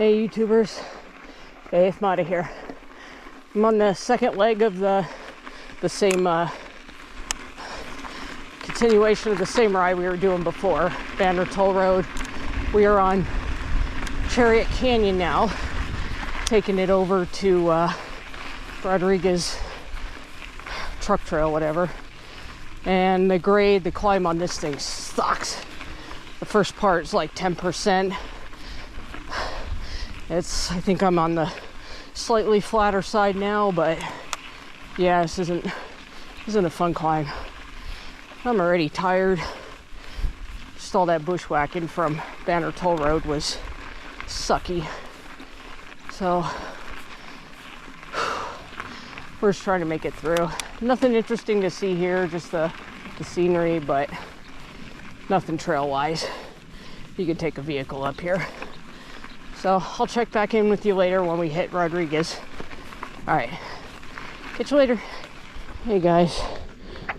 Hey YouTubers, hey, I'm out of here. I'm on the second leg of the same continuation of the same ride we were doing before, Banner Toll Road. We are on Chariot Canyon now, taking it over to Rodriguez truck trail, whatever. And the grade, the climb on this thing sucks. The first part is like 10%. I think I'm on the slightly flatter side now, but yeah, this isn't a fun climb. I'm already tired. Just all that bushwhacking from Banner Toll Road was sucky. So we're just trying to make it through. Nothing interesting to see here, just the scenery, but nothing trail-wise. You can take a vehicle up here. So I'll check back in with you later when we hit Rodriguez. All right, catch you later. Hey guys,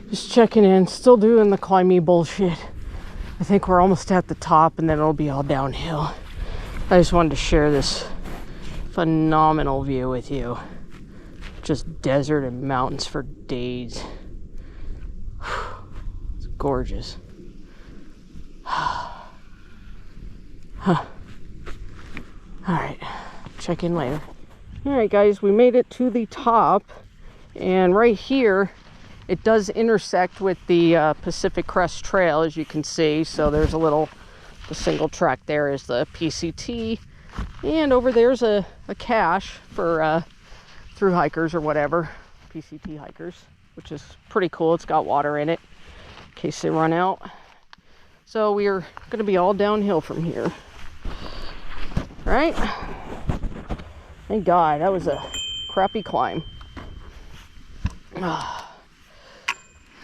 just checking in, still doing the climby bullshit. I think we're almost at the top and then it'll be all downhill. I just wanted to share this phenomenal view with you. Just desert and mountains for days. It's gorgeous. Huh. Alright, check in later. Alright guys, we made it to the top, and right here it does intersect with the Pacific Crest Trail, as you can see. So there's the single track there is the PCT, and over there's a cache for through hikers or whatever, PCT hikers, which is pretty cool. It's got water in it in case they run out. So we are going to be all downhill from here. Right? Thank God, that was a crappy climb.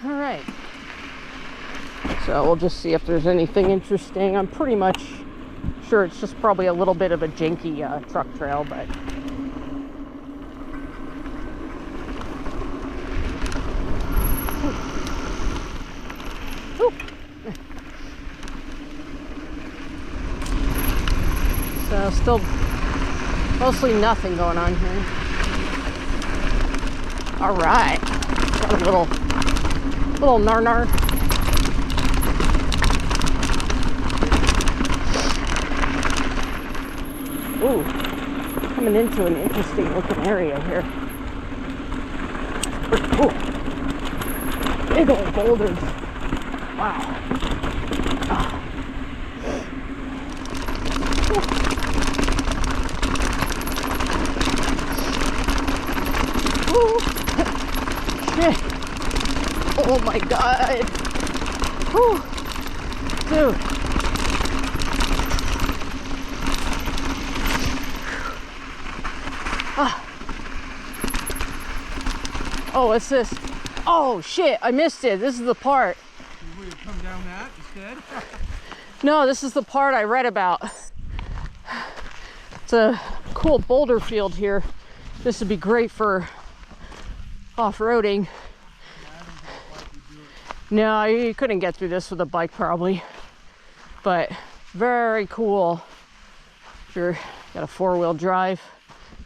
Alright. So we'll just see if there's anything interesting. I'm pretty much sure it's just probably a little bit of a janky truck trail, but so still mostly nothing going on here. All right, got a little nar. Ooh, coming into an interesting looking area here. Pretty cool. Big old boulders. Wow. Shit. Oh my God. Whew. Dude. Oh, what's this? Oh shit, I missed it. This is the part. You would come down that instead? No, this is the part I read about. It's a cool boulder field here. This would be great for off-roading. No, you couldn't get through this with a bike probably, but very cool. If you're got a four-wheel drive,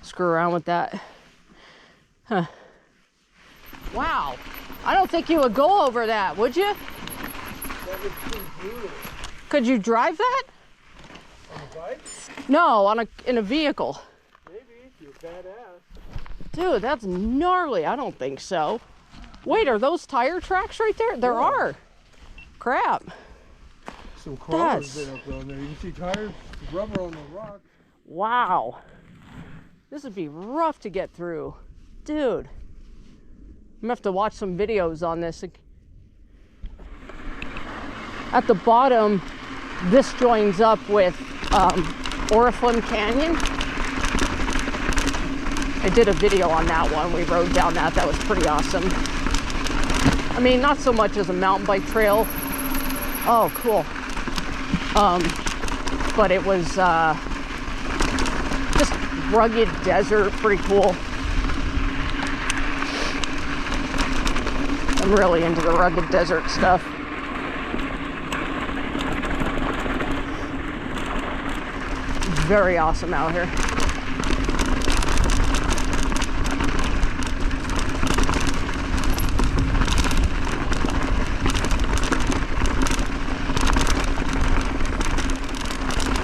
screw around with that. Huh. Wow, I don't think you would go over that, would you? That would be brutal. Could you drive that? On a bike? No, in a vehicle. Maybe, if you're badass. Dude, that's gnarly. I don't think so. Wait, are those tire tracks right there? There are. Crap. Some crawlers been up on there. You can see tires, rubber on the rock. Wow. This would be rough to get through. Dude. I'm gonna have to watch some videos on this. At the bottom, this joins up with Oriflamme Canyon. I did a video on that one. We rode down that. That was pretty awesome. I mean, not so much as a mountain bike trail. Oh, cool. But it was just rugged desert, pretty cool. I'm really into the rugged desert stuff. very awesome out here.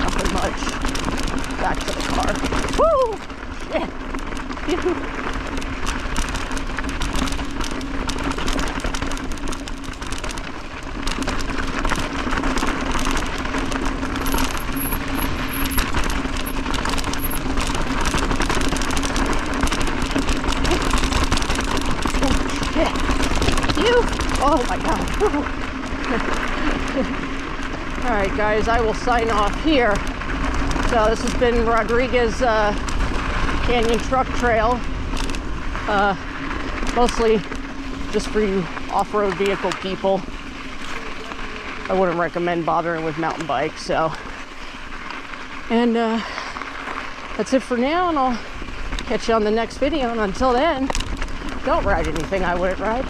Nothing much. Back to the car. Woo! Shit. Oh my God. All right, guys, I will sign off here. So this has been Rodriguez Canyon Truck Trail. Mostly just for you off-road vehicle people. I wouldn't recommend bothering with mountain bikes, so. And that's it for now, and I'll catch you on the next video. And until then, don't ride anything I wouldn't ride.